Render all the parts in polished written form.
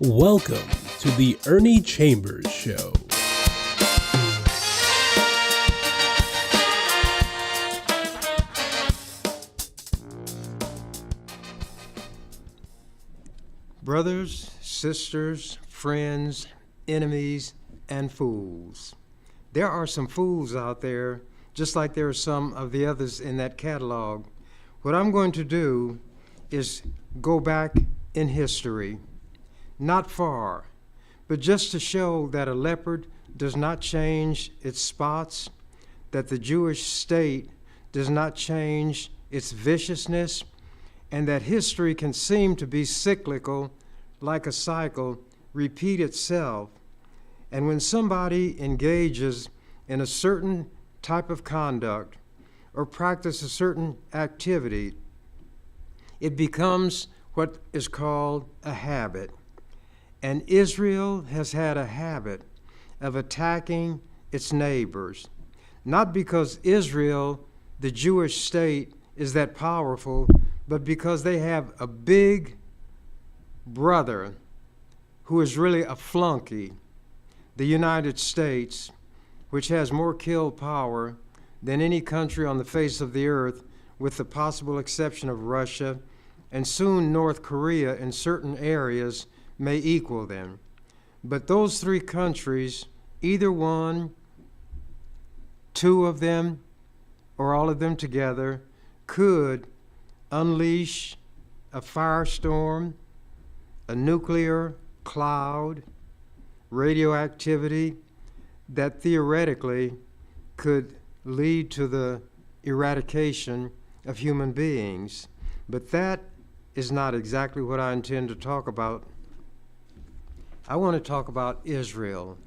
Welcome to the Ernie Chambers Show. Brothers, sisters, friends, enemies, and fools. There are some fools out there, just like there are some of the others in that catalog. What I'm going to do is go back in history, not far, but just to show that a leopard does not change its spots, that the Jewish state does not change its viciousness, and that history can seem to be cyclical, like a cycle, repeat itself. And when somebody engages in a certain type of conduct or practices a certain activity, it becomes what is called a habit. And Israel has had a habit of attacking its neighbors, not because Israel, the Jewish state, is that powerful, but because they have a big brother who is really a flunky, the United States, which has more kill power than any country on the face of the earth, with the possible exception of Russia, and soon North Korea in certain areas may equal them. But those three countries, either one, two of them, or all of them together, could unleash a firestorm, a nuclear cloud, radioactivity that theoretically could lead to the eradication of human beings. But that is not exactly what I intend to talk about. I want to talk about Israel.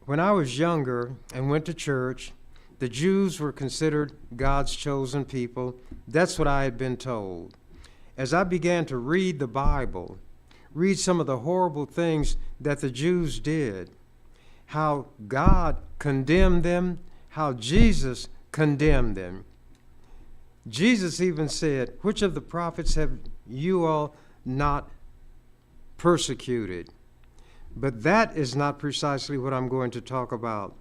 When I was younger and went to church, the Jews were considered God's chosen people. That's what I had been told. As I began to read the Bible, read some of the horrible things that the Jews did, how God condemned them, how Jesus condemned them. Jesus even said, "Which of the prophets have you all not persecuted?" But that is not precisely what I'm going to talk about.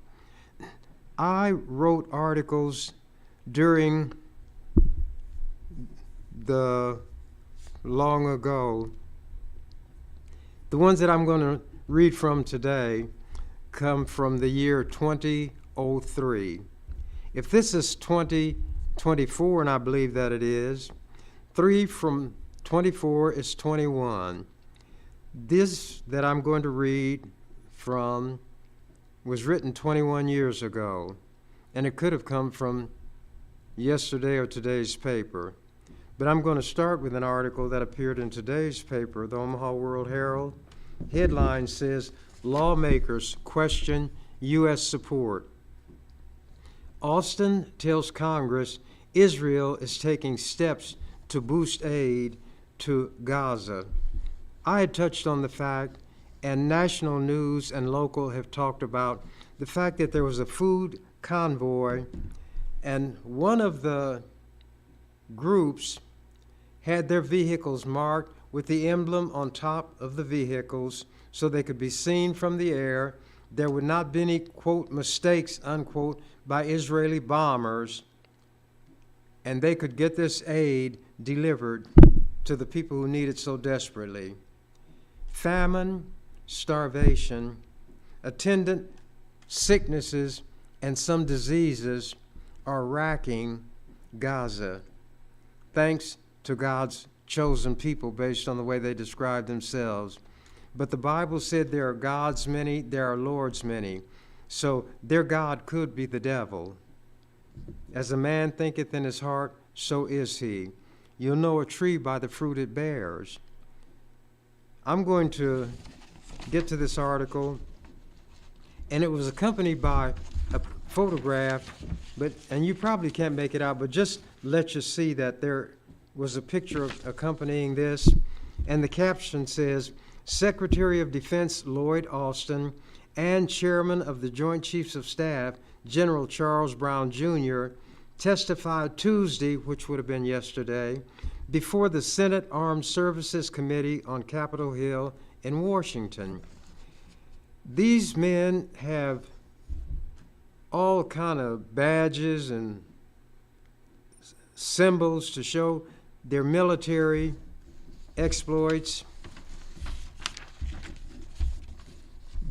I wrote articles during the long ago. The ones that I'm going to read from today come from the year 2003. If this is 2024, and I believe that it is, 3 from 24 is 21. This that I'm going to read from was written 21 years ago, and it could have come from yesterday or today's paper. But I'm going to start with an article that appeared in today's paper, the Omaha World Herald. Headline says, "Lawmakers question U.S. support." Austin tells Congress Israel is taking steps to boost aid to Gaza. I had touched on the fact, and national news and local have talked about the fact that there was a food convoy, and one of the groups had their vehicles marked with the emblem on top of the vehicles so they could be seen from the air. There would not be any, quote, mistakes, unquote, by Israeli bombers, and they could get this aid delivered to the people who need it so desperately. Famine, starvation, attendant sicknesses, and some diseases are racking Gaza, thanks to God's chosen people based on the way they describe themselves. But the Bible said there are gods many, there are lords many. So their God could be the devil. As a man thinketh in his heart, so is he. You'll know a tree by the fruit it bears. I'm going to get to this article, and it was accompanied by a photograph, and you probably can't make it out, but just let you see that there was a picture accompanying this, and the caption says, "Secretary of Defense Lloyd Austin and Chairman of the Joint Chiefs of Staff, General Charles Brown Jr., testified Tuesday, which would have been yesterday, before the Senate Armed Services Committee on Capitol Hill in Washington. These men have all kind of badges and symbols to show their military exploits,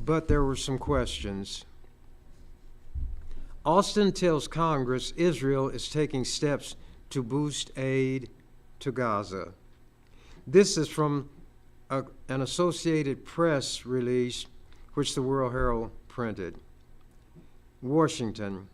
but there were some questions. Austin tells Congress Israel is taking steps to boost aid to Gaza. This is from an Associated Press release which the World Herald printed. Washington.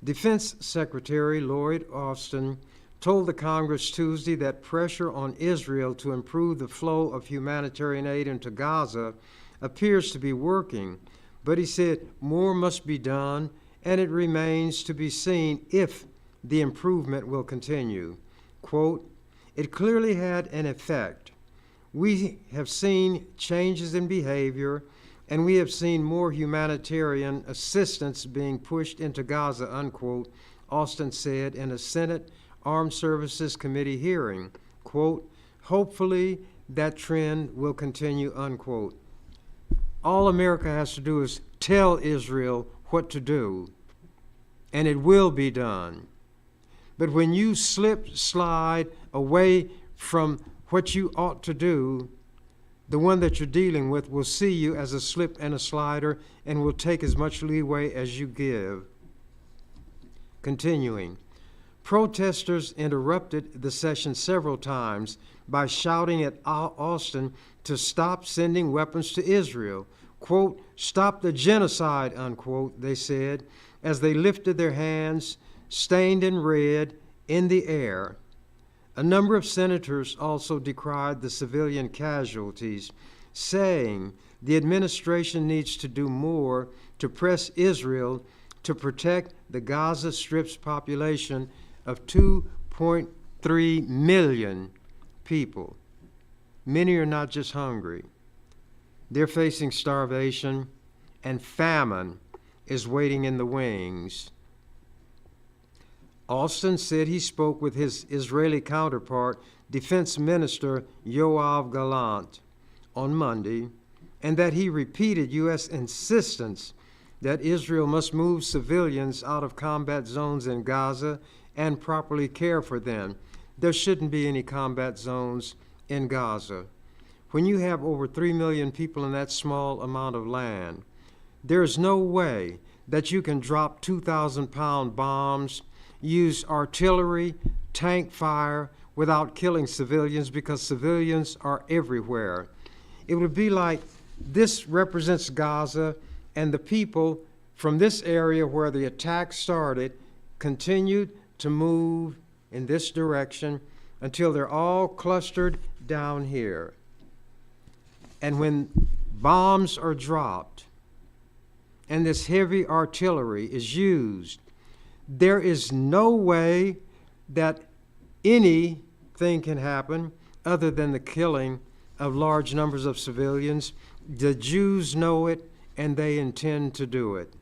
Defense Secretary Lloyd Austin told the Congress Tuesday that pressure on Israel to improve the flow of humanitarian aid into Gaza appears to be working, but he said more must be done, and it remains to be seen if the improvement will continue. Quote, "It clearly had an effect. We have seen changes in behavior, and we have seen more humanitarian assistance being pushed into Gaza," unquote, Austin said in a Senate Armed Services Committee hearing. Quote, "Hopefully that trend will continue," unquote. All America has to do is tell Israel what to do, and it will be done. But when you slide away from what you ought to do, the one that you're dealing with will see you as a slip and a slider and will take as much leeway as you give. Continuing, protesters interrupted the session several times by shouting at Austin to stop sending weapons to Israel. Quote, "Stop the genocide," unquote, they said, as they lifted their hands, stained in red, in the air. A number of senators also decried the civilian casualties, saying the administration needs to do more to press Israel to protect the Gaza Strip's population of 2.3 million people. Many are not just hungry. They're facing starvation, and famine is waiting in the wings. Austin said he spoke with his Israeli counterpart, Defense Minister Yoav Gallant, on Monday, and that he repeated U.S. insistence that Israel must move civilians out of combat zones in Gaza and properly care for them. There shouldn't be any combat zones in Gaza. When you have over 3 million people in that small amount of land, there is no way that you can drop 2,000-pound bombs, use artillery, tank fire without killing civilians, because civilians are everywhere. It would be like this represents Gaza, and the people from this area where the attack started continued to move in this direction until they're all clustered down here. And when bombs are dropped and this heavy artillery is used, there is no way that anything can happen other than the killing of large numbers of civilians. The Jews know it, and they intend to do it.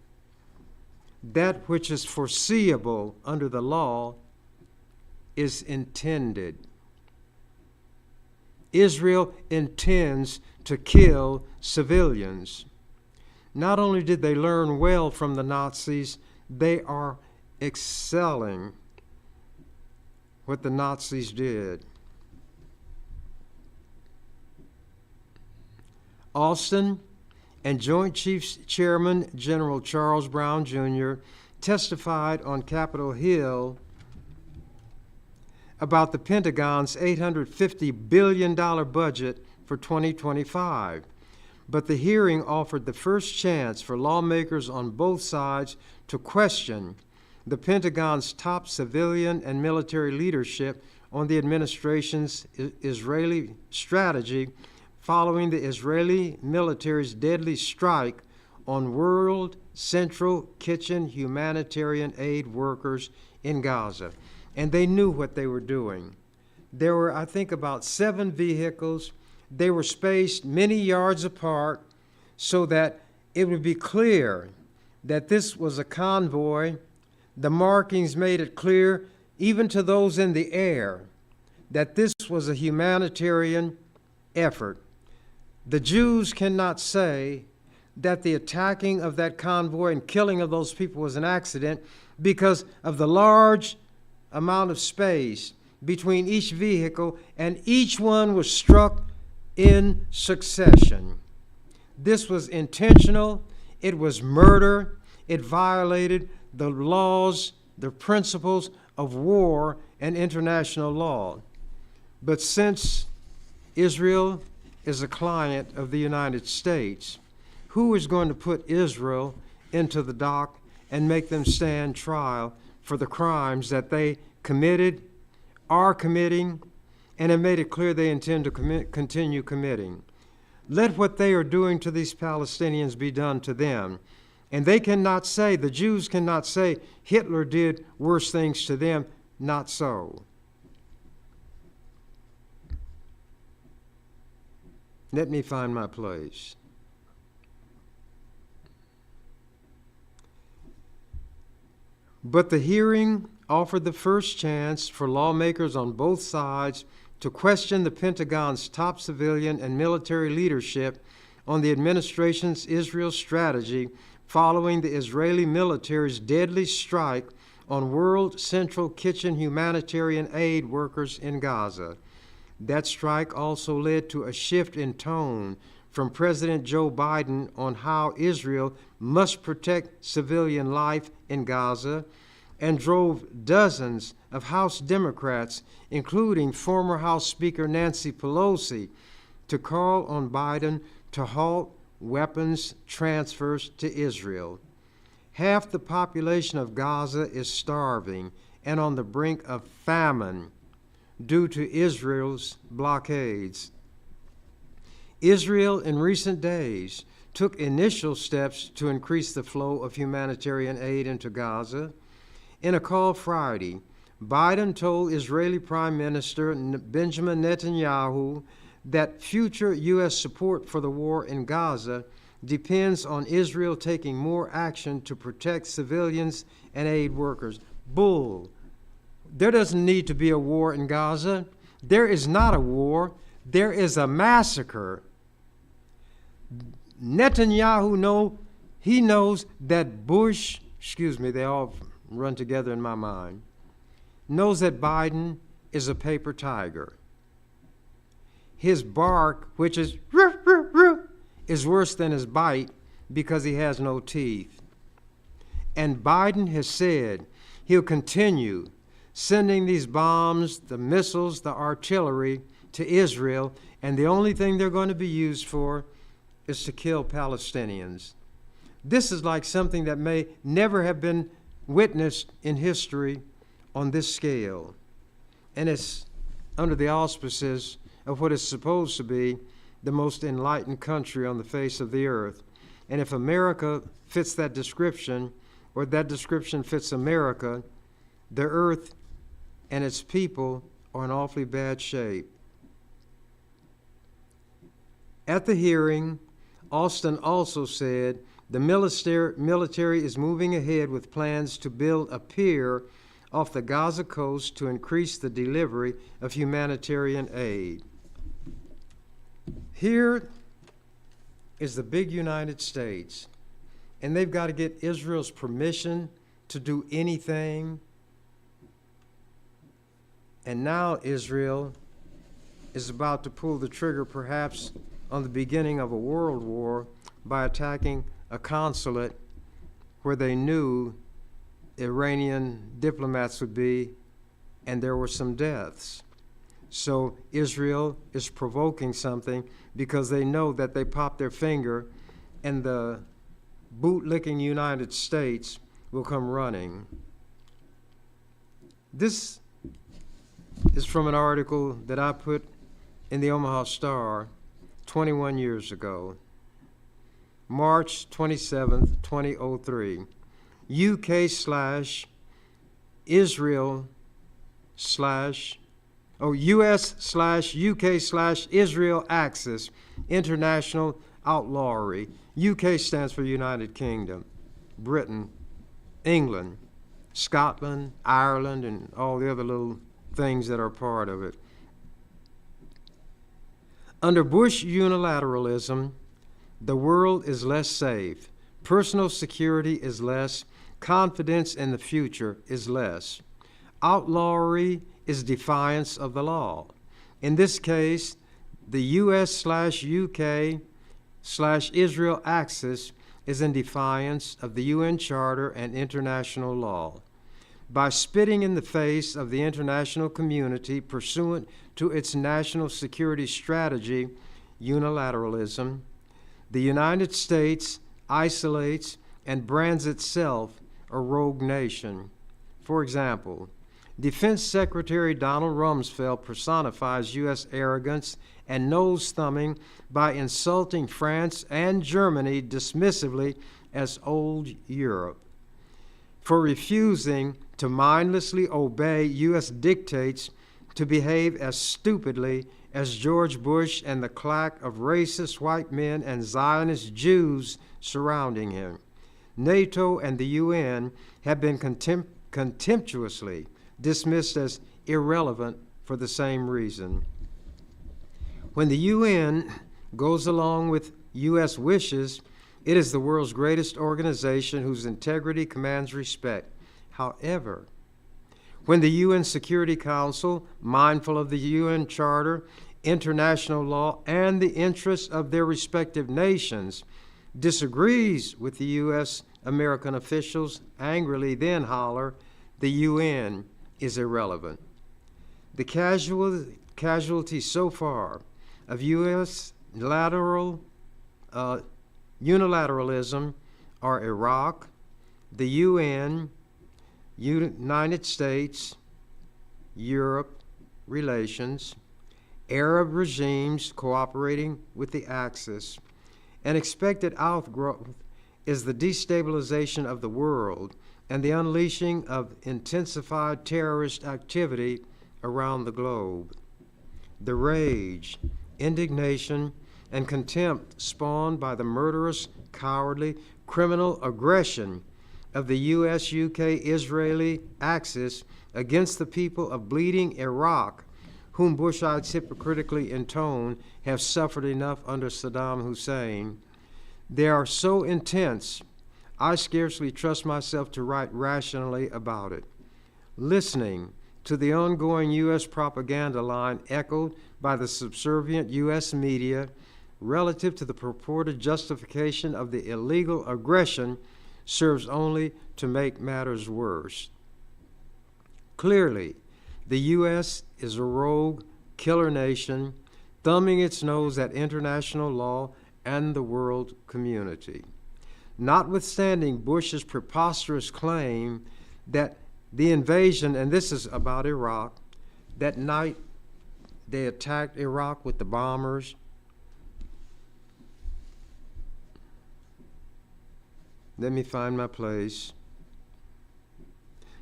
That which is foreseeable under the law is intended. Israel intends to kill civilians. Not only did they learn well from the Nazis, they are excelling what the Nazis did. Austin and Joint Chiefs Chairman General Charles Brown Jr. testified on Capitol Hill about the Pentagon's $850 billion budget for 2025. But the hearing offered the first chance for lawmakers on both sides to question the Pentagon's top civilian and military leadership on the administration's Israeli strategy following the Israeli military's deadly strike on World Central Kitchen humanitarian aid workers in Gaza. And they knew what they were doing. There were, I think, about 7 vehicles. They were spaced many yards apart so that it would be clear that this was a convoy. The markings made it clear, even to those in the air, that this was a humanitarian effort. The Jews cannot say that the attacking of that convoy and killing of those people was an accident because of the large amount of space between each vehicle, and each one was struck in succession. This was intentional. It was murder. It violated the laws, the principles of war and international law. But since Israel is a client of the United States, who is going to put Israel into the dock and make them stand trial for the crimes that they committed, are committing, and have made it clear they intend to continue committing? Let what they are doing to these Palestinians be done to them. And they cannot say, the Jews cannot say, Hitler did worse things to them. Not so. Let me find my place. But the hearing offered the first chance for lawmakers on both sides to question the Pentagon's top civilian and military leadership on the administration's Israel strategy following the Israeli military's deadly strike on World Central Kitchen humanitarian aid workers in Gaza. That strike also led to a shift in tone from President Joe Biden on how Israel must protect civilian life in Gaza, and drove dozens of House Democrats, including former House Speaker Nancy Pelosi, to call on Biden to halt weapons transfers to Israel. Half the population of Gaza is starving and on the brink of famine due to Israel's blockades. Israel in recent days took initial steps to increase the flow of humanitarian aid into Gaza. In a call Friday, Biden told Israeli Prime Minister Benjamin Netanyahu that future U.S. support for the war in Gaza depends on Israel taking more action to protect civilians and aid workers. Bull. There doesn't need to be a war in Gaza. There is not a war. There is a massacre. Netanyahu knows that Bush, they all run together in my mind, knows that Biden is a paper tiger. His bark, which is roo, roo, roo, is worse than his bite because he has no teeth. And Biden has said he'll continue sending these bombs, the missiles, the artillery to Israel, and the only thing they're going to be used for is to kill Palestinians. This is like something that may never have been witnessed in history on this scale. And it's under the auspices of what is supposed to be the most enlightened country on the face of the earth. And if America fits that description, or that description fits America, the earth and its people are in awfully bad shape. At the hearing, Austin also said the military is moving ahead with plans to build a pier off the Gaza coast to increase the delivery of humanitarian aid. Here is the big United States, and they've got to get Israel's permission to do anything. And now Israel is about to pull the trigger, perhaps on the beginning of a world war, by attacking a consulate where they knew Iranian diplomats would be, and there were some deaths. So Israel is provoking something because they know that they pop their finger and the boot-licking United States will come running. This is from an article that I put in the Omaha Star 21 years ago. March 27th, 2003. US/UK/Israel axis, international outlawry. UK stands for United Kingdom, Britain, England, Scotland, Ireland, and all the other little things that are part of it. Under Bush unilateralism, the world is less safe, personal security is less, confidence in the future is less. Outlawry is defiance of the law. In this case, the US/UK/Israel axis is in defiance of the UN Charter and international law. By spitting in the face of the international community pursuant to its national security strategy, unilateralism, the United States isolates and brands itself a rogue nation. For example, Defense Secretary Donald Rumsfeld personifies U.S. arrogance and nose-thumbing by insulting France and Germany dismissively as old Europe, for refusing to mindlessly obey U.S. dictates, to behave as stupidly as George Bush and the claque of racist white men and Zionist Jews surrounding him. NATO and the UN have been contemptuously dismissed as irrelevant for the same reason. When the UN goes along with U.S. wishes, it is the world's greatest organization whose integrity commands respect. However, when the UN Security Council, mindful of the UN Charter, international law, and the interests of their respective nations, disagrees with the U.S. American officials, angrily then holler, the UN is irrelevant. The casualties so far of U.S. unilateralism are Iraq, the UN, United States, Europe relations, Arab regimes cooperating with the Axis. An expected outgrowth is the destabilization of the world and the unleashing of intensified terrorist activity around the globe. The rage, indignation, and contempt spawned by the murderous, cowardly, criminal aggression of the US-UK-Israeli axis against the people of bleeding Iraq, whom Bushites hypocritically intone have suffered enough under Saddam Hussein. They are so intense, I scarcely trust myself to write rationally about it. Listening to the ongoing U.S. propaganda line echoed by the subservient U.S. media relative to the purported justification of the illegal aggression serves only to make matters worse. Clearly, the U.S. is a rogue, killer nation, thumbing its nose at international law and the world community. Notwithstanding Bush's preposterous claim that the invasion, and this is about Iraq, that night they attacked Iraq with the bombers. Let me find my place.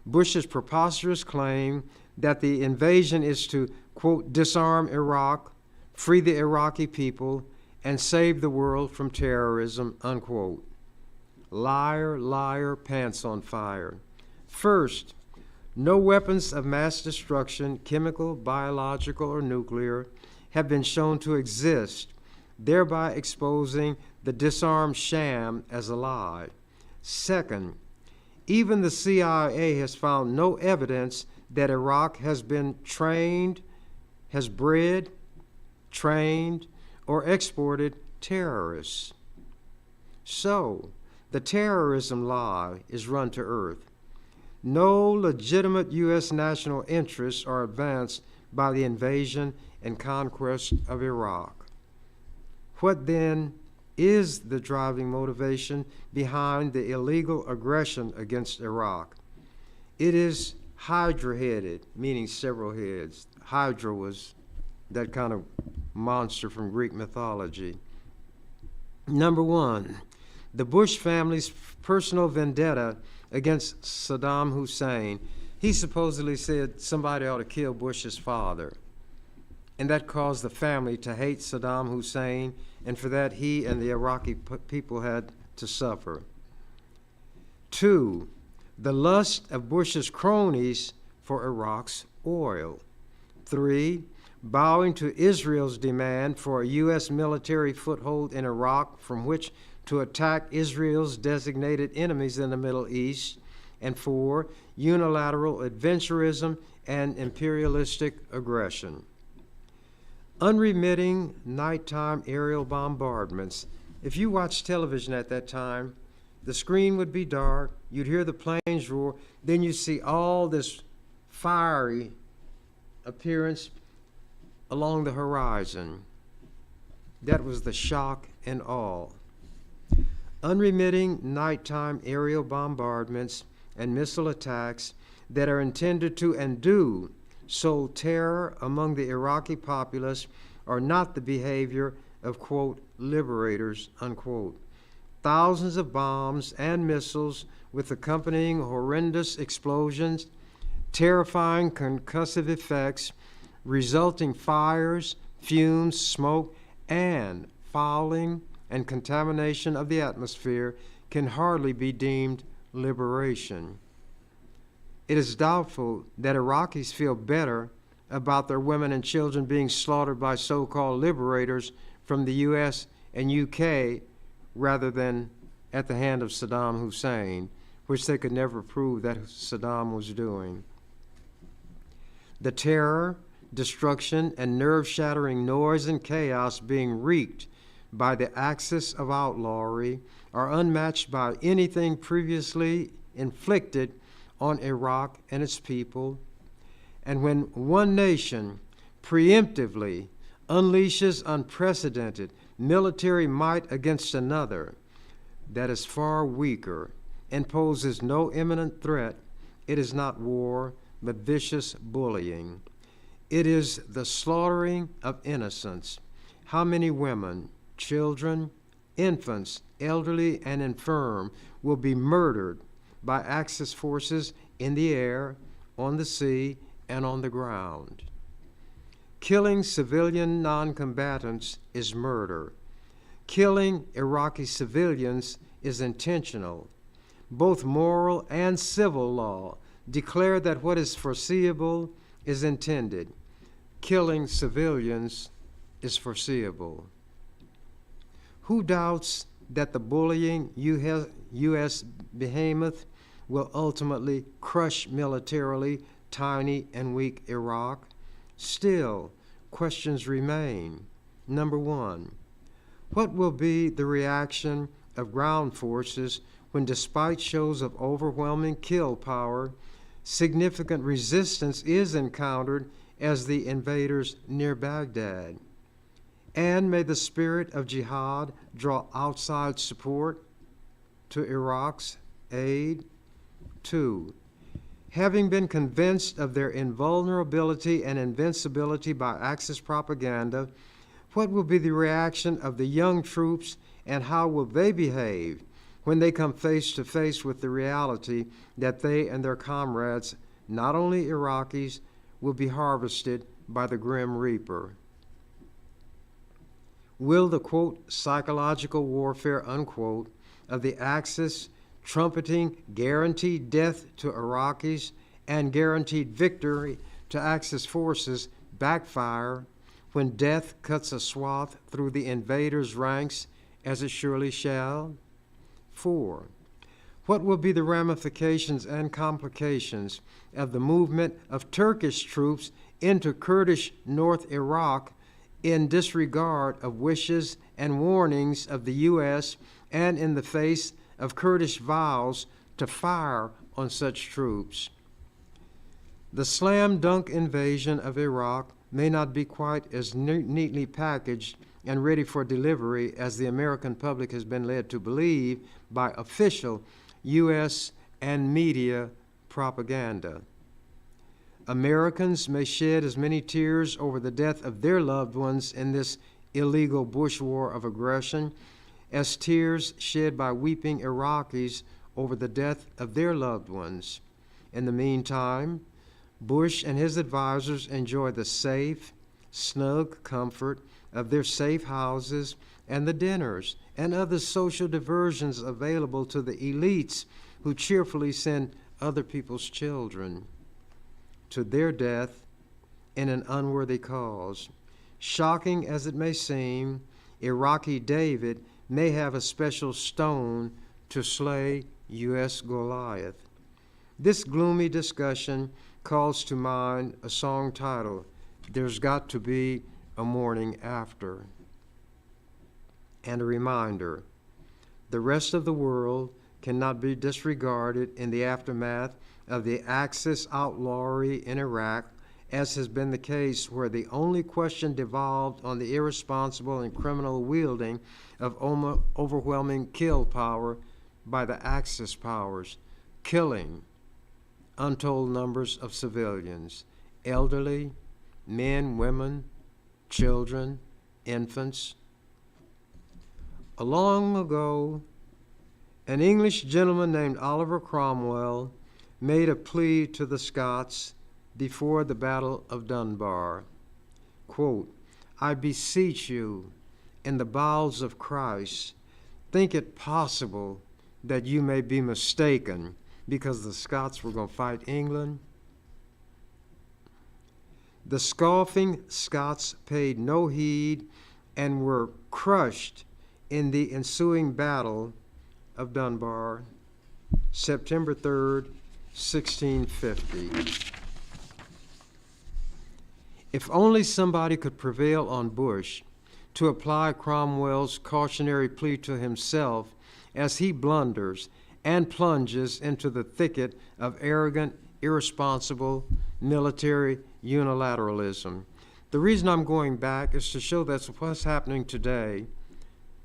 Bush's preposterous claim that the invasion is to, quote, disarm Iraq, free the Iraqi people, and save the world from terrorism, unquote. Liar, liar, pants on fire. First, no weapons of mass destruction, chemical, biological, or nuclear, have been shown to exist, thereby exposing the disarmed sham as a lie. Second, even the CIA has found no evidence that Iraq has been trained, has bred, trained, or exported terrorists. So, the terrorism lie is run to earth. No legitimate U.S. national interests are advanced by the invasion and conquest of Iraq. What then is the driving motivation behind the illegal aggression against Iraq? It is hydra-headed, meaning several heads. Hydra was that kind of monster from Greek mythology. Number one, the Bush family's personal vendetta against Saddam Hussein. He supposedly said somebody ought to kill Bush's father, and that caused the family to hate Saddam Hussein, and for that he and the Iraqi people had to suffer. Two, the lust of Bush's cronies for Iraq's oil. Three, bowing to Israel's demand for a U.S. military foothold in Iraq from which to attack Israel's designated enemies in the Middle East. And 4, unilateral adventurism and imperialistic aggression. Unremitting nighttime aerial bombardments. If you watched television at that time, the screen would be dark, you'd hear the planes roar, then you'd see all this fiery appearance along the horizon. That was the shock and awe. Unremitting nighttime aerial bombardments and missile attacks that are intended to and do sow terror among the Iraqi populace are not the behavior of, quote, liberators, unquote. Thousands of bombs and missiles with accompanying horrendous explosions, terrifying concussive effects, resulting fires, fumes, smoke, and fouling and contamination of the atmosphere can hardly be deemed liberation. It is doubtful that Iraqis feel better about their women and children being slaughtered by so-called liberators from the U.S. and U.K. rather than at the hand of Saddam Hussein, which they could never prove that Saddam was doing. The terror, destruction, and nerve-shattering noise and chaos being wreaked by the axis of outlawry are unmatched by anything previously inflicted on Iraq and its people. And when one nation preemptively unleashes unprecedented military might against another that is far weaker and poses no imminent threat, it is not war, but vicious bullying. It is the slaughtering of innocents. How many women, children, infants, elderly, and infirm will be murdered by Axis forces in the air, on the sea, and on the ground? Killing civilian non-combatants is murder. Killing Iraqi civilians is intentional. Both moral and civil law declare that what is foreseeable is intended. Killing civilians is foreseeable. Who doubts that the bullying U.S. behemoth will ultimately crush militarily tiny and weak Iraq? Still, questions remain. Number 1, what will be the reaction of ground forces when, despite shows of overwhelming kill power, significant resistance is encountered as the invaders near Baghdad? And may the spirit of jihad draw outside support to Iraq's aid? 2, having been convinced of their invulnerability and invincibility by Axis propaganda, what will be the reaction of the young troops, and how will they behave when they come face to face with the reality that they and their comrades, not only Iraqis, will be harvested by the Grim Reaper? Will the, quote, psychological warfare, unquote, of the Axis trumpeting guaranteed death to Iraqis and guaranteed victory to Axis forces backfire when death cuts a swath through the invaders' ranks, as it surely shall? 4, what will be the ramifications and complications of the movement of Turkish troops into Kurdish North Iraq in disregard of wishes and warnings of the U.S. and in the face of Kurdish vows to fire on such troops? The slam-dunk invasion of Iraq may not be quite as neatly packaged and ready for delivery as the American public has been led to believe by official U.S. and media propaganda. Americans may shed as many tears over the death of their loved ones in this illegal bush war of aggression as tears shed by weeping Iraqis over the death of their loved ones. In the meantime, Bush and his advisors enjoy the safe, snug comfort of their safe houses and the dinners and other social diversions available to the elites who cheerfully send other people's children to their death in an unworthy cause. Shocking as it may seem, Iraqi David may have a special stone to slay U.S. Goliath. This gloomy discussion calls to mind a song titled, "There's Got to Be a Morning After," and a reminder, the rest of the world cannot be disregarded in the aftermath of the Axis outlawry in Iraq, as has been the case where the only question devolved on the irresponsible and criminal wielding of overwhelming kill power by the Axis powers, killing untold numbers of civilians, elderly, men, women, children, infants. Long ago, an English gentleman named Oliver Cromwell made a plea to the Scots before the Battle of Dunbar. Quote, "I beseech you, in the bowels of Christ, think it possible that you may be mistaken because the Scots were going to fight England?" The scoffing Scots paid no heed and were crushed in the ensuing Battle of Dunbar, September 3rd, 1650. If only somebody could prevail on Bush to apply Cromwell's cautionary plea to himself as he blunders and plunges into the thicket of arrogant, irresponsible military unilateralism. The reason I'm going back is to show that what's happening today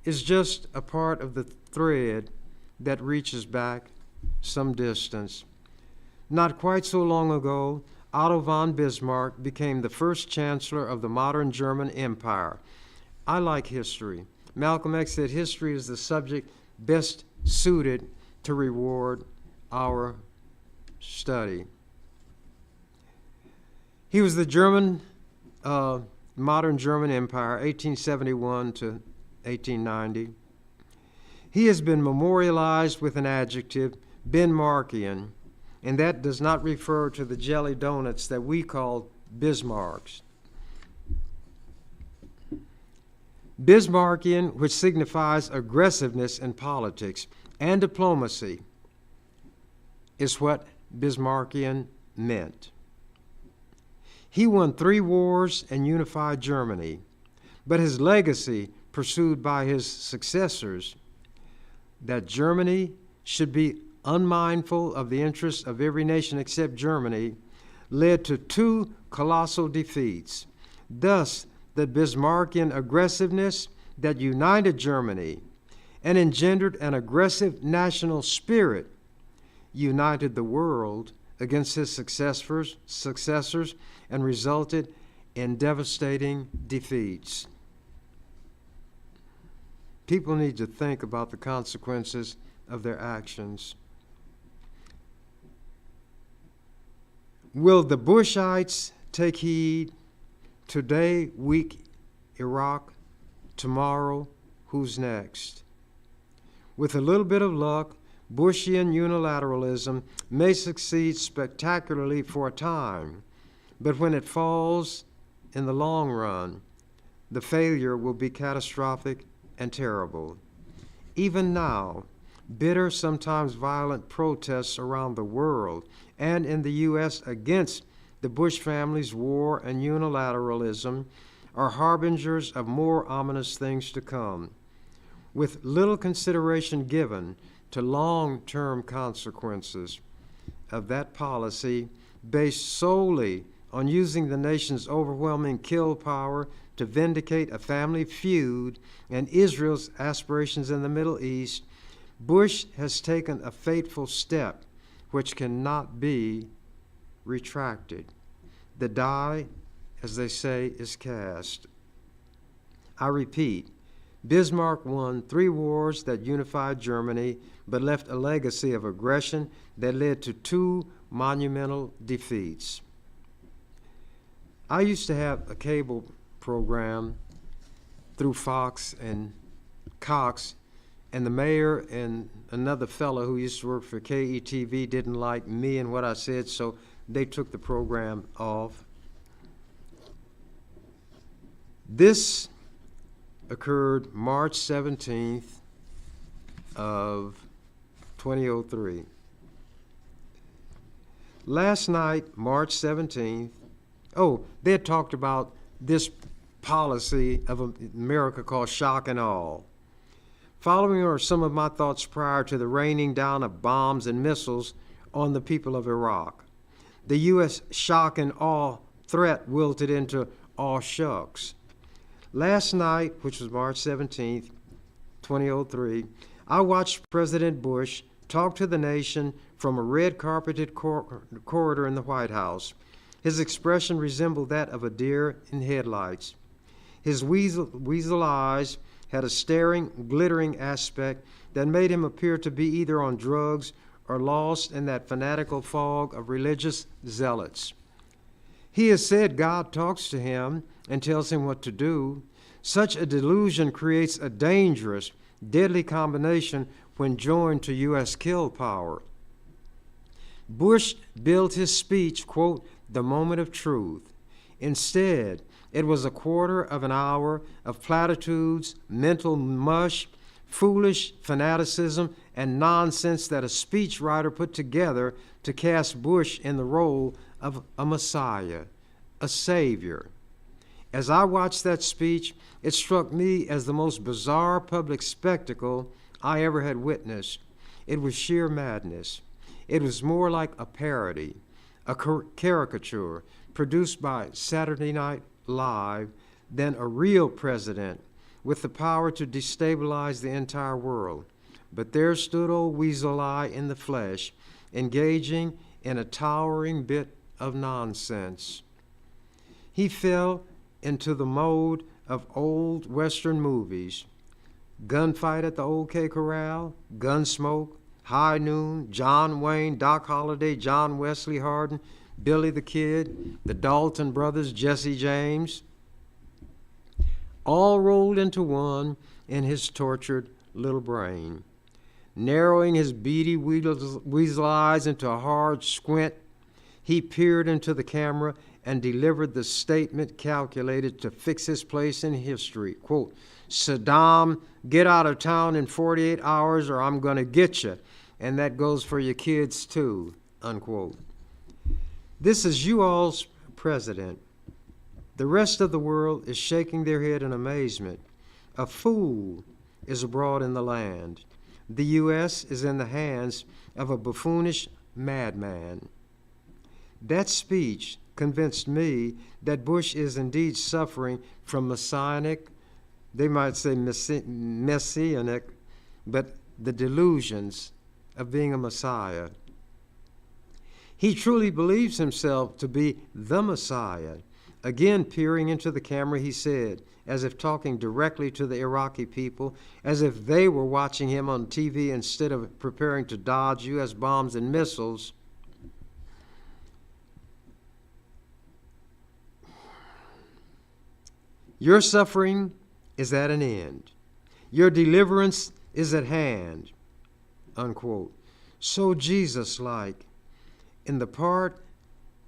is just a part of the thread that reaches back some distance. Not quite so long ago, Otto von Bismarck became the first chancellor of the modern German Empire. I like history. Malcolm X said history is the subject best suited to reward our study. He was the modern German Empire, 1871 to 1890. He has been memorialized with an adjective, Bismarckian, and that does not refer to the jelly donuts that we call Bismarcks. Bismarckian, which signifies aggressiveness in politics and diplomacy, is what Bismarckian meant. He won 3 wars and unified Germany, but his legacy, pursued by his successors, that Germany should be unmindful of the interests of every nation except Germany, led to 2 colossal defeats. Thus, the Bismarckian aggressiveness that united Germany and engendered an aggressive national spirit united the world against his successors and resulted in devastating defeats. People need to think about the consequences of their actions. Will the Bushites take heed? Today, weak Iraq. Tomorrow, who's next? With a little bit of luck, Bushian unilateralism may succeed spectacularly for a time, but when it falls in the long run, the failure will be catastrophic and terrible. Even now, bitter, sometimes violent protests around the world and in the U.S. against the Bush family's war and unilateralism are harbingers of more ominous things to come. With little consideration given to long-term consequences of that policy based solely on using the nation's overwhelming kill power to vindicate a family feud and Israel's aspirations in the Middle East, Bush has taken a fateful step which cannot be retracted. The die, as they say, is cast. I repeat, Bismarck won 3 wars that unified Germany, but left a legacy of aggression that led to 2 monumental defeats. I used to have a cable program through Fox and Cox, and the mayor and another fellow who used to work for KETV didn't like me and what I said, so they took the program off. This occurred March 17th of 2003. Last night, March 17th, they had talked about this policy of America called shock and awe. Following are some of my thoughts prior to the raining down of bombs and missiles on the people of Iraq. The U.S. shock and awe threat wilted into aw shucks. Last night, which was March 17th, 2003, I watched President Bush talk to the nation from a red-carpeted corridor in the White House. His expression resembled that of a deer in headlights. His weasel eyes had a staring, glittering aspect that made him appear to be either on drugs or lost in that fanatical fog of religious zealots. He has said God talks to him and tells him what to do. Such a delusion creates a dangerous, deadly combination when joined to U.S. kill power. Bush billed his speech, quote, the moment of truth. Instead, it was a quarter of an hour of platitudes, mental mush, foolish fanaticism, and nonsense that a speechwriter put together to cast Bush in the role of a messiah, a savior. As I watched that speech, it struck me as the most bizarre public spectacle I ever had witnessed. It was sheer madness. It was more like a parody, a caricature produced by Saturday Night Live than a real president with the power to destabilize the entire world. But there stood old Weasel Eye in the flesh, engaging in a towering bit of nonsense. He fell into the mode of old Western movies. Gunfight at the OK Corral, Gunsmoke, High Noon, John Wayne, Doc Holliday, John Wesley Hardin, Billy the Kid, the Dalton brothers, Jesse James, all rolled into one in his tortured little brain. Narrowing his beady weasel eyes into a hard squint, he peered into the camera and delivered the statement calculated to fix his place in history. Quote, Saddam, get out of town in 48 hours or I'm going to get you. And that goes for your kids too, unquote. This is you all's president. The rest of the world is shaking their head in amazement. A fool is abroad in the land. The U.S. is in the hands of a buffoonish madman. That speech convinced me that Bush is indeed suffering from messianic, they might say messianic, but the delusions of being a messiah. He truly believes himself to be the Messiah. Again, peering into the camera, he said, as if talking directly to the Iraqi people, as if they were watching him on TV instead of preparing to dodge U.S. bombs and missiles, your suffering is at an end. Your deliverance is at hand, unquote. So Jesus-like, in the part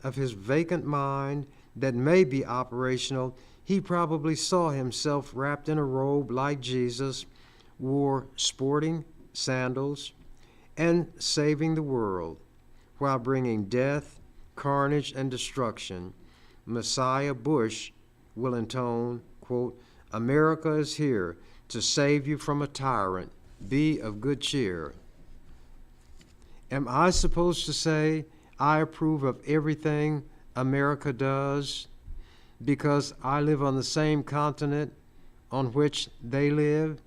of his vacant mind that may be operational, he probably saw himself wrapped in a robe like Jesus, wore sporting sandals, and saving the world while bringing death, carnage, and destruction. Messiah Bush will intone, quote, America is here to save you from a tyrant. Be of good cheer. Am I supposed to say I approve of everything America does because I live on the same continent on which they live?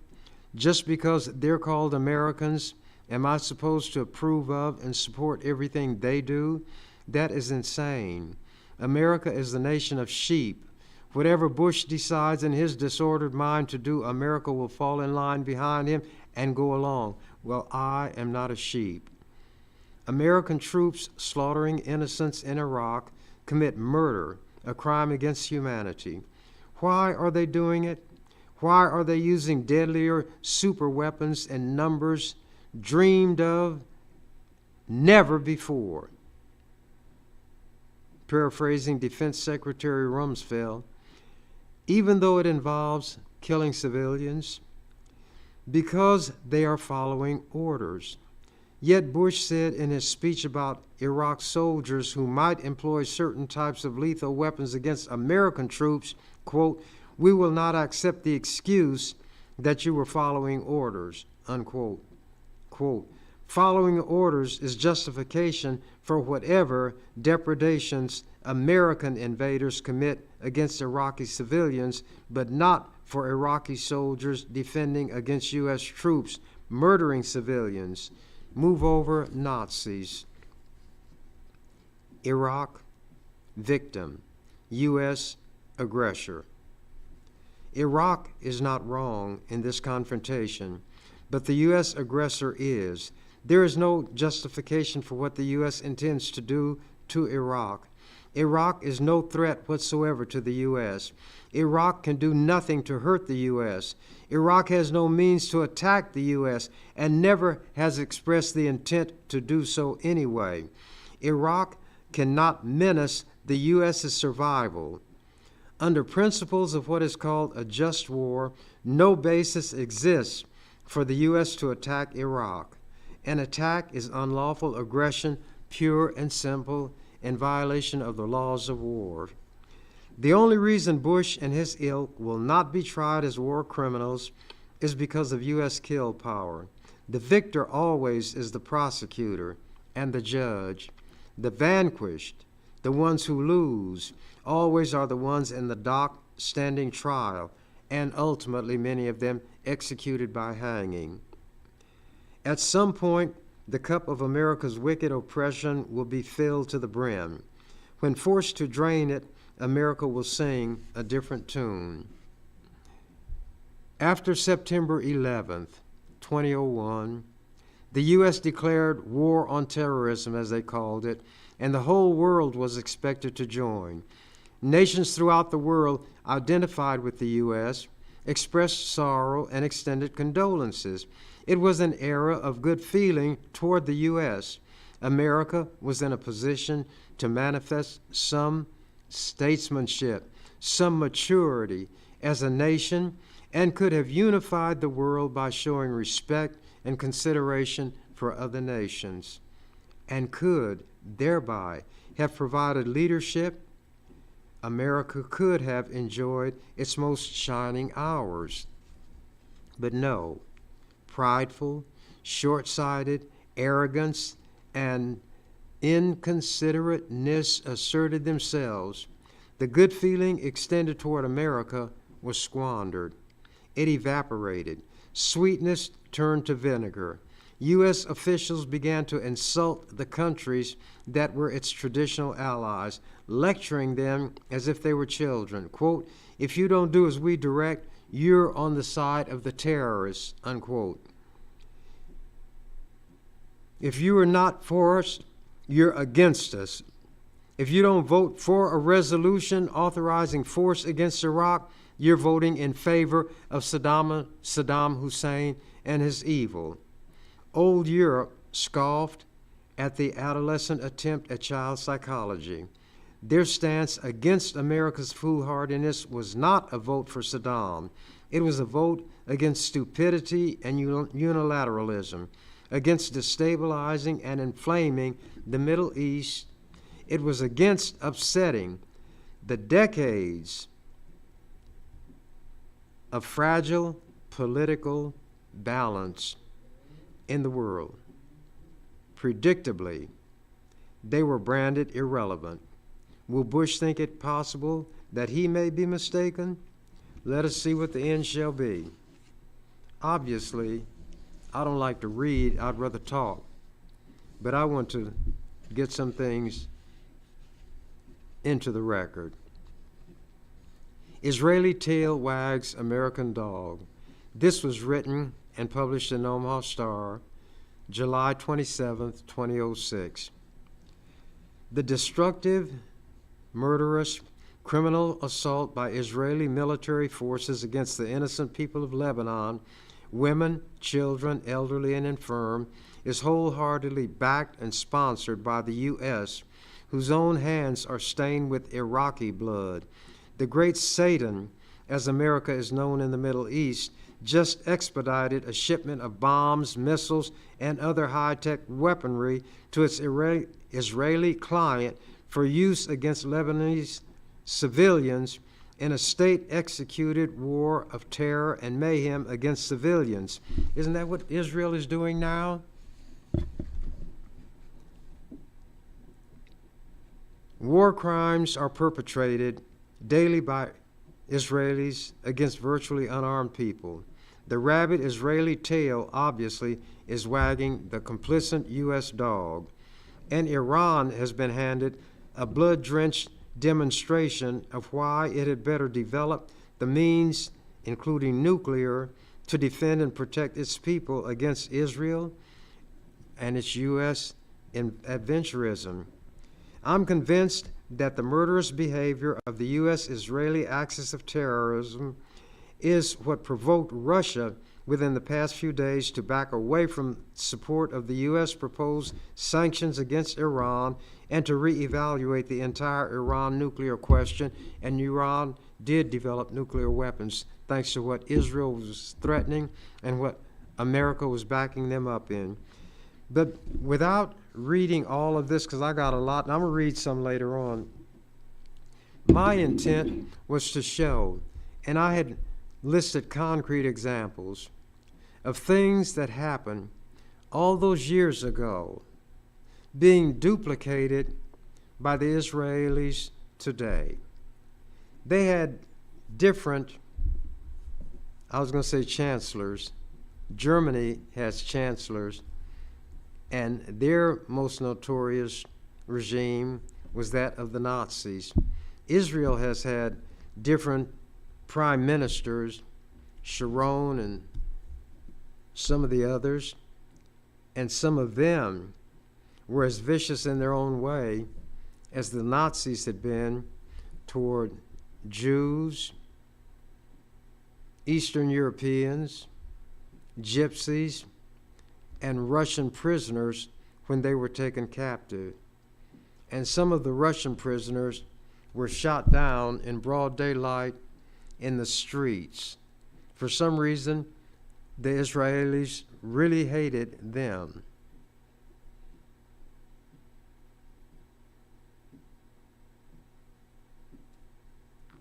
Just because they're called Americans, am I supposed to approve of and support everything they do? That is insane. America is the nation of sheep. Whatever Bush decides in his disordered mind to do, America will fall in line behind him and go along. Well, I am not a sheep. American troops slaughtering innocents in Iraq commit murder, a crime against humanity. Why are they doing it? Why are they using deadlier super weapons in numbers dreamed of never before? Paraphrasing Defense Secretary Rumsfeld, even though it involves killing civilians, because they are following orders. Yet Bush said in his speech about Iraq soldiers who might employ certain types of lethal weapons against American troops, quote, "We will not accept the excuse that you were following orders," unquote. Quote, "Following orders is justification for whatever depredations American invaders commit against Iraqi civilians, but not for Iraqi soldiers defending against U.S. troops murdering civilians. Move over Nazis." Iraq, victim, U.S. aggressor. Iraq is not wrong in this confrontation, but the U.S. aggressor is. There is no justification for what the U.S. intends to do to Iraq. Iraq is no threat whatsoever to the U.S. Iraq can do nothing to hurt the U.S. Iraq has no means to attack the U.S. and never has expressed the intent to do so anyway. Iraq cannot menace the U.S.'s survival. Under principles of what is called a just war, no basis exists for the U.S. to attack Iraq. An attack is unlawful aggression, pure and simple, in violation of the laws of war. The only reason Bush and his ilk will not be tried as war criminals is because of U.S. kill power. The victor always is the prosecutor and the judge. The vanquished, the ones who lose, always are the ones in the dock standing trial, and ultimately many of them executed by hanging. At some point, the cup of America's wicked oppression will be filled to the brim. When forced to drain it, America will sing a different tune. After September 11th, 2001, the U.S. declared war on terrorism, as they called it, and the whole world was expected to join. Nations throughout the world identified with the U.S., expressed sorrow, and extended condolences. It was an era of good feeling toward the U.S. America was in a position to manifest some statesmanship, some maturity as a nation, and could have unified the world by showing respect and consideration for other nations, and could thereby have provided leadership. America could have enjoyed its most shining hours. But no, prideful, short-sighted, arrogance, and inconsiderateness asserted themselves. The good feeling extended toward America was squandered. It evaporated. Sweetness turned to vinegar. U.S. officials began to insult the countries that were its traditional allies, lecturing them as if they were children. Quote, "If you don't do as we direct, you're on the side of the terrorists," unquote. "If you are not for us, you're against us. If you don't vote for a resolution authorizing force against Iraq, you're voting in favor of Saddam Hussein and his evil." Old Europe scoffed at the adolescent attempt at child psychology. Their stance against America's foolhardiness was not a vote for Saddam. It was a vote against stupidity and unilateralism, against destabilizing and inflaming the Middle East. It was against upsetting the decades of fragile political balance in the world. Predictably, they were branded irrelevant. Will Bush think it possible that he may be mistaken? Let us see what the end shall be. Obviously, I don't like to read, I'd rather talk. But I want to get some things into the record. Israeli tail wags American dog. This was written and published in Omaha Star, July 27, 2006. The destructive, murderous, criminal assault by Israeli military forces against the innocent people of Lebanon, women, children, elderly, and infirm, is wholeheartedly backed and sponsored by the U.S., whose own hands are stained with Iraqi blood. The great Satan as America is known in the Middle East, just expedited a shipment of bombs, missiles, and other high-tech weaponry to its Israeli client for use against Lebanese civilians in a state-executed war of terror and mayhem against civilians. Isn't that what Israel is doing now? War crimes are perpetrated daily by Israelis against virtually unarmed people. The rabid Israeli tail, obviously, is wagging the complicit U.S. dog. And Iran has been handed a blood-drenched demonstration of why it had better develop the means, including nuclear, to defend and protect its people against Israel and its U.S. adventurism. I'm convinced that the murderous behavior of the U.S.-Israeli axis of terrorism is what provoked Russia within the past few days to back away from support of the U.S. proposed sanctions against Iran and to reevaluate the entire Iran nuclear question. And Iran did develop nuclear weapons thanks to what Israel was threatening and what America was backing them up in. But without reading all of this, because I got a lot, and I'm going to read some later on, my intent was to show, and I had listed concrete examples of things that happened all those years ago being duplicated by the Israelis today. They had different, I was going to say chancellors. Germany has chancellors, and their most notorious regime was that of the Nazis. Israel has had different prime ministers, Sharon and some of the others, and some of them were as vicious in their own way as the Nazis had been toward Jews, Eastern Europeans, gypsies, and Russian prisoners when they were taken captive. And some of the Russian prisoners were shot down in broad daylight in the streets. For some reason, the Israelis really hated them.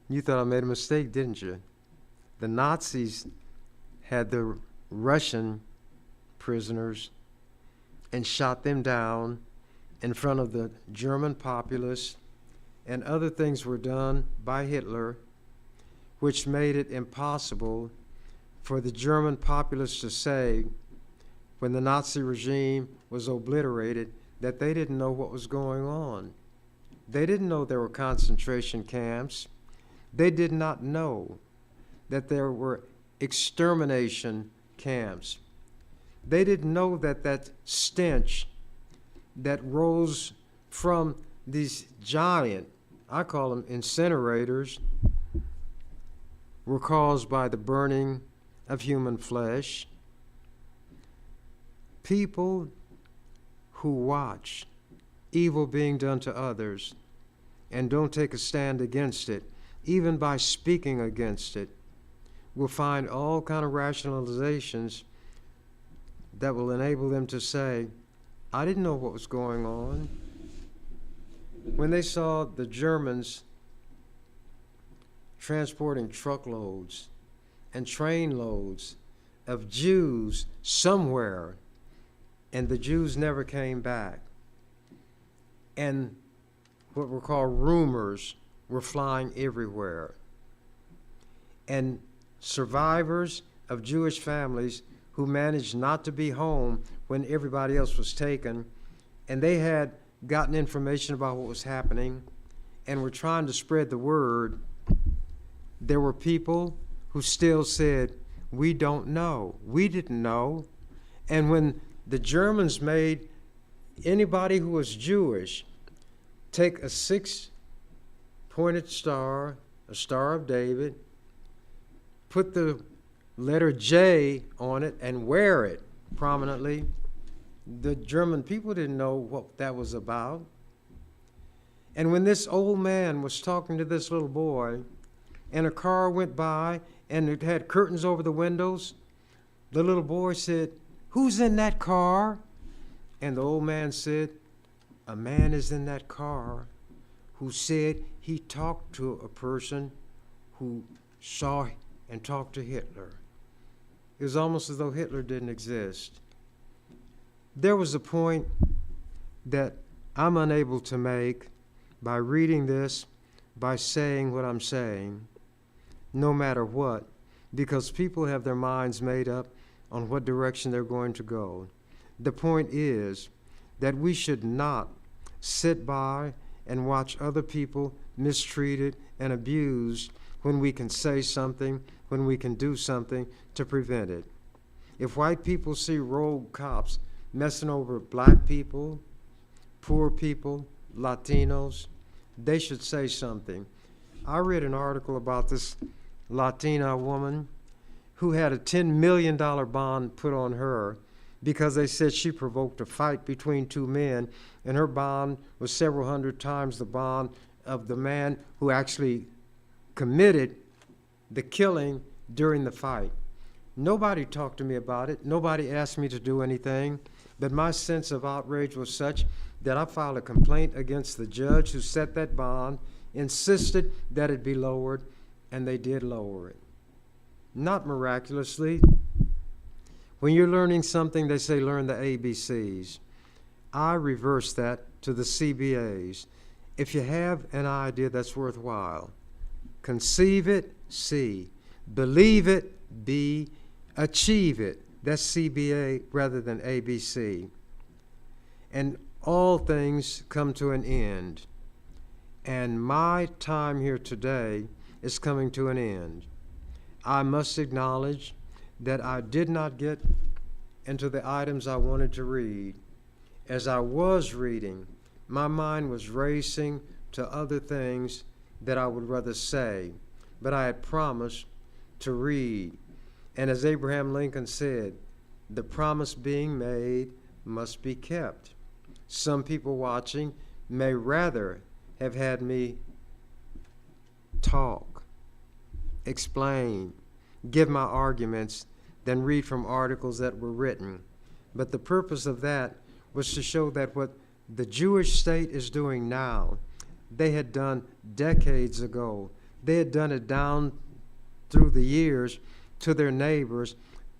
You thought I made a mistake, didn't you? The Nazis had the Russian prisoners and shot them down in front of the German populace, and other things were done by Hitler which made it impossible for the German populace to say, when the Nazi regime was obliterated, that they didn't know what was going on. They didn't know there were concentration camps. They did not know that there were extermination camps. They didn't know that that stench that rose from these giant, I call them incinerators, were caused by the burning of human flesh. People who watch evil being done to others and don't take a stand against it, even by speaking against it, will find all kind of rationalizations that will enable them to say, I didn't know what was going on. When they saw the Germans transporting truckloads and train loads of Jews somewhere, and the Jews never came back, and what were called rumors were flying everywhere, and survivors of Jewish families who managed not to be home when everybody else was taken, and they had gotten information about what was happening and were trying to spread the word, there were people who still said, we don't know. We didn't know. And when the Germans made anybody who was Jewish take a 6-pointed star, a Star of David, put the letter J on it and wear it prominently, the German people didn't know what that was about. And when this old man was talking to this little boy, and a car went by and it had curtains over the windows, the little boy said, "Who's in that car?" And the old man said, "A man is in that car who said he talked to a person who saw and talked to Hitler." It was almost as though Hitler didn't exist. There was a point that I'm unable to make by reading this, by saying what I'm saying, no matter what, because people have their minds made up on what direction they're going to go. The point is that we should not sit by and watch other people mistreated and abused when we can say something, when we can do something to prevent it. If white people see rogue cops messing over black people, poor people, Latinos, they should say something. I read an article about this Latina woman who had a $10 million bond put on her because they said she provoked a fight between two men, and her bond was several hundred times the bond of the man who actually committed the killing during the fight. Nobody talked to me about it. Nobody asked me to do anything, but my sense of outrage was such that I filed a complaint against the judge who set that bond, insisted that it be lowered, and they did lower it. Not miraculously. When you're learning something, they say learn the ABCs. I reverse that to the CBAs. If you have an idea that's worthwhile, conceive it, C. Believe it, B. Achieve it. That's CBA rather than ABC. And all things come to an end. And my time here today is coming to an end. I must acknowledge that I did not get into the items I wanted to read. As I was reading, my mind was racing to other things that I would rather say, but I had promised to read. And as Abraham Lincoln said, the promise being made must be kept. Some people watching may rather have had me talk, explain, give my arguments than read from articles that were written. But the purpose of that was to show that what the Jewish state is doing now, they had done decades ago. They had done it down through the years to their neighbors,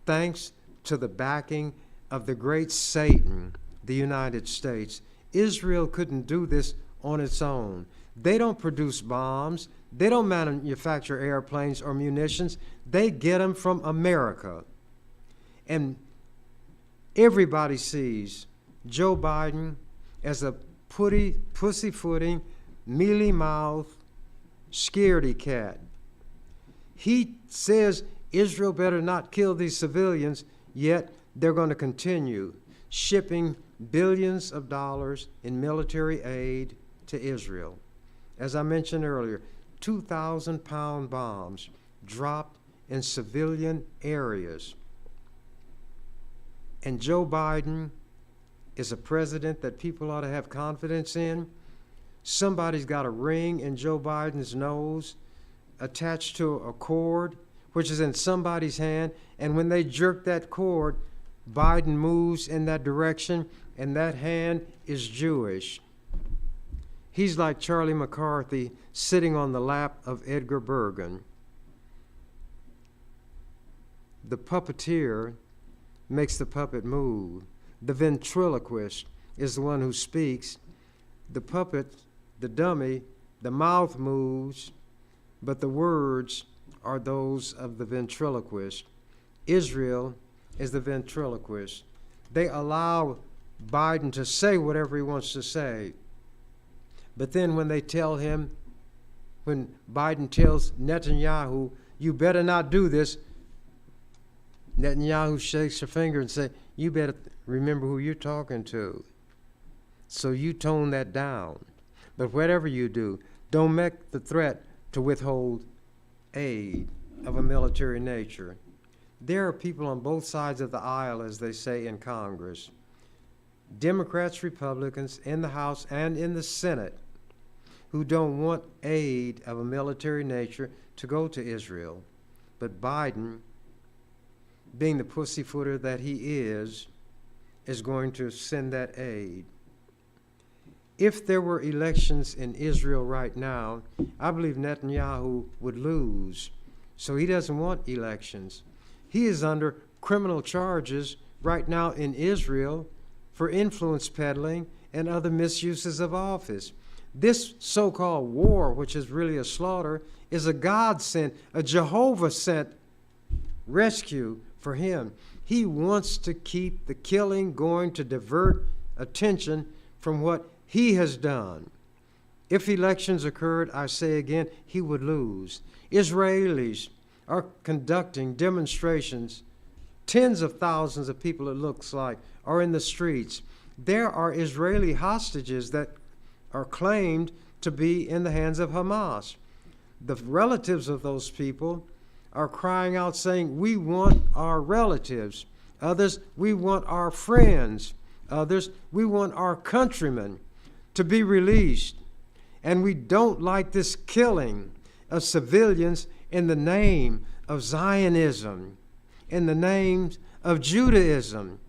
thanks to the backing of the great Satan, the United States. Israel couldn't do this on its own. They don't produce bombs. They don't manufacture airplanes or munitions. They get them from America. And everybody sees Joe Biden as a pussyfooting, mealy-mouthed, scaredy cat. He says Israel better not kill these civilians, yet they're going to continue shipping billions of dollars in military aid to Israel. As I mentioned earlier, 2,000-pound bombs dropped in civilian areas. And Joe Biden is a president that people ought to have confidence in. Somebody's got a ring in Joe Biden's nose attached to a cord, which is in somebody's hand, and when they jerk that cord, Biden moves in that direction, and that hand is Jewish. He's like Charlie McCarthy sitting on the lap of Edgar Bergen. The puppeteer makes the puppet move. The ventriloquist is the one who speaks. The puppet, the dummy, the mouth moves, but the words are those of the ventriloquist. Israel is the ventriloquist. They allow Biden to say whatever he wants to say. But then when Biden tells Netanyahu, you better not do this, Netanyahu shakes her finger and says, you better remember who you're talking to. So you tone that down. But whatever you do, don't make the threat to withhold aid of a military nature. There are people on both sides of the aisle, as they say in Congress, Democrats, Republicans, in the House and in the Senate, who don't want aid of a military nature to go to Israel. But Biden, being the pussyfooter that he is going to send that aid. If there were elections in Israel right now, I believe Netanyahu would lose. So he doesn't want elections. He is under criminal charges right now in Israel for influence peddling and other misuses of office. This so-called war, which is really a slaughter, is a God-sent, a Jehovah-sent rescue for him. He wants to keep the killing going to divert attention from what he has done. If elections occurred, I say again, he would lose. Israelis are conducting demonstrations. Tens of thousands of people, it looks like, are in the streets. There are Israeli hostages that are claimed to be in the hands of Hamas. The relatives of those people are crying out saying, we want our relatives. Others, we want our friends. Others, we want our countrymen to be released. And we don't like this killing of civilians in the name of Zionism, in the name of Judaism.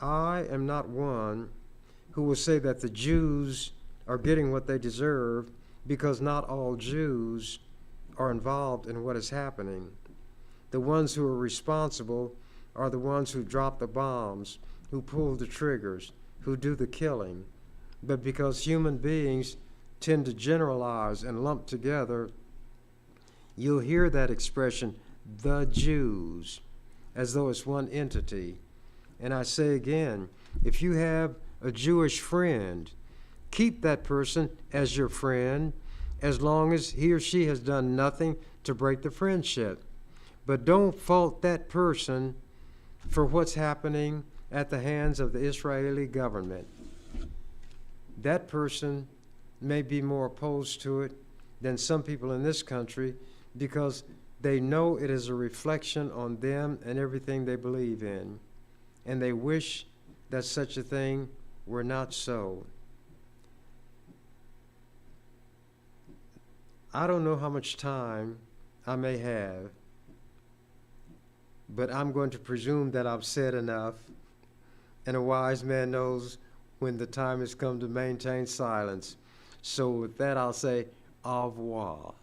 I am not one who will say that the Jews are getting what they deserve, because not all Jews are involved in what is happening. The ones who are responsible are the ones who drop the bombs, who pull the triggers, who do the killing. But because human beings tend to generalize and lump together, you'll hear that expression, the Jews, as though it's one entity. And I say again, if you have a Jewish friend, keep that person as your friend as long as he or she has done nothing to break the friendship. But don't fault that person for what's happening at the hands of the Israeli government. That person may be more opposed to it than some people in this country because they know it is a reflection on them and everything they believe in. And they wish that such a thing were not so. I don't know how much time I may have, but I'm going to presume that I've said enough, and a wise man knows when the time has come to maintain silence. So with that, I'll say au revoir.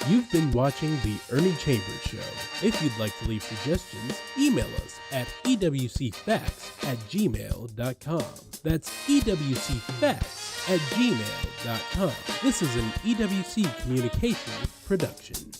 You've been watching The Ernie Chambers Show. If you'd like to leave suggestions, email us at ewcfacts@gmail.com. That's ewcfacts@gmail.com. This is an EWC Communications production.